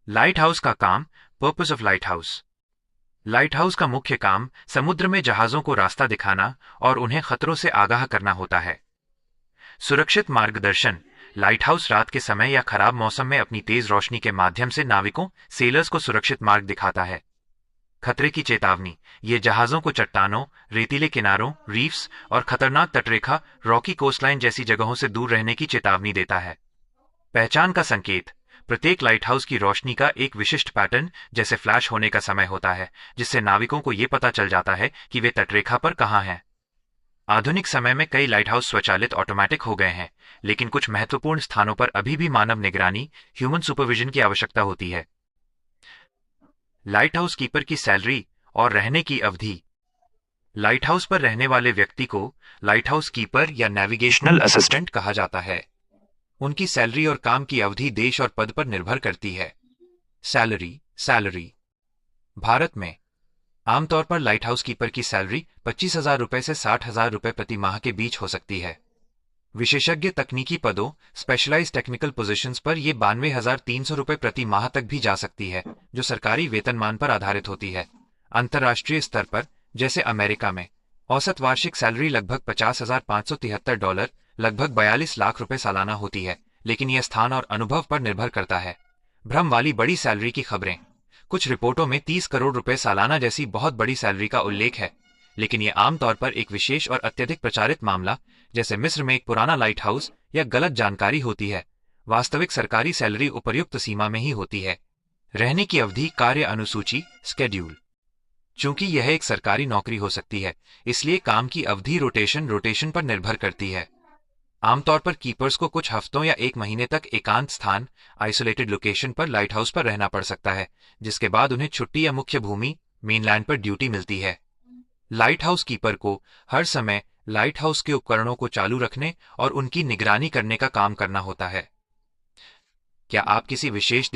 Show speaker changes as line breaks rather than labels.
Light house का काम। Purpose of light house. Light house का मुख्य काम समुद्र में जहाजों को रास्ता दिखाना और उन्हें खतरों से आगाह करना होता है। सुरक्षित मार्गदर्शन। लाइट हाउस रात के समय या खराब मौसम में अपनी तेज रोशनी के माध्यम से नाविकों सेलर्स को सुरक्षित मार्ग दिखाता है। खतरे की चेतावनी। ये जहाजों को चट्टानों, रेतीले किनारों, रीफ्स और खतरनाक तटरेखा रॉकी कोस्टलाइन जैसी जगहों से दूर रहने की चेतावनी देता है। पहचान का संकेत। प्रत्येक लाइट हाउस की रोशनी का एक विशिष्ट पैटर्न जैसे फ्लैश होने का समय होता है, जिससे नाविकों को ये पता चल जाता है कि वे तटरेखा पर कहाँ हैं। आधुनिक समय में कई लाइट हाउस स्वचालित ऑटोमेटिक हो गए हैं, लेकिन कुछ महत्वपूर्ण स्थानों पर अभी भी मानव निगरानी, ह्यूमन सुपरविजन की आवश्यकता होती है। लाइट हाउस कीपर की सैलरी और रहने की अवधि। लाइट हाउस पर रहने वाले व्यक्ति को लाइट हाउस कीपर या नेविगेशनल असिस्टेंट कहा जाता है। उनकी सैलरी और काम की अवधि देश और पद पर निर्भर करती है। सैलरी। सैलरी भारत में आमतौर पर लाइट हाउस कीपर की सैलरी 25,000 रुपए से 60,000 रुपए प्रति माह के बीच हो सकती है। विशेषज्ञ तकनीकी पदों स्पेशलाइज्ड टेक्निकल पोजीशंस पर यह 92,300 रुपए प्रति माह तक भी जा सकती है, जो सरकारी वेतनमान पर आधारित होती है। अंतर्राष्ट्रीय स्तर पर, जैसे अमेरिका में, औसत वार्षिक सैलरी लगभग $50,573, लगभग 42 लाख रुपए सालाना होती है, लेकिन यह स्थान और अनुभव पर निर्भर करता है। भ्रम वाली बड़ी सैलरी की खबरें। कुछ रिपोर्टों में 30 करोड़ रुपए सालाना जैसी बहुत बड़ी सैलरी का उल्लेख है, लेकिन यह आमतौर पर एक विशेष और अत्यधिक प्रचारित मामला, जैसे मिस्र में एक पुराना लाइट हाउस, या गलत जानकारी होती है। वास्तविक सरकारी सैलरी उपर्युक्त सीमा में ही होती है। रहने की अवधि कार्य अनुसूची स्केड्यूल। चूंकि यह एक सरकारी नौकरी हो सकती है, इसलिए काम की अवधि रोटेशन पर निर्भर करती है। आमतौर पर कीपर्स को कुछ हफ्तों या एक महीने तक एकांत स्थान आइसोलेटेड लोकेशन पर लाइट हाउस पर रहना पड़ सकता है, जिसके बाद उन्हें छुट्टी या मुख्य भूमि मेनलैंड पर ड्यूटी मिलती है। लाइट हाउस कीपर को हर समय लाइट हाउस के उपकरणों को चालू रखने और उनकी निगरानी करने का काम करना होता है। क्या आप किसी विशेष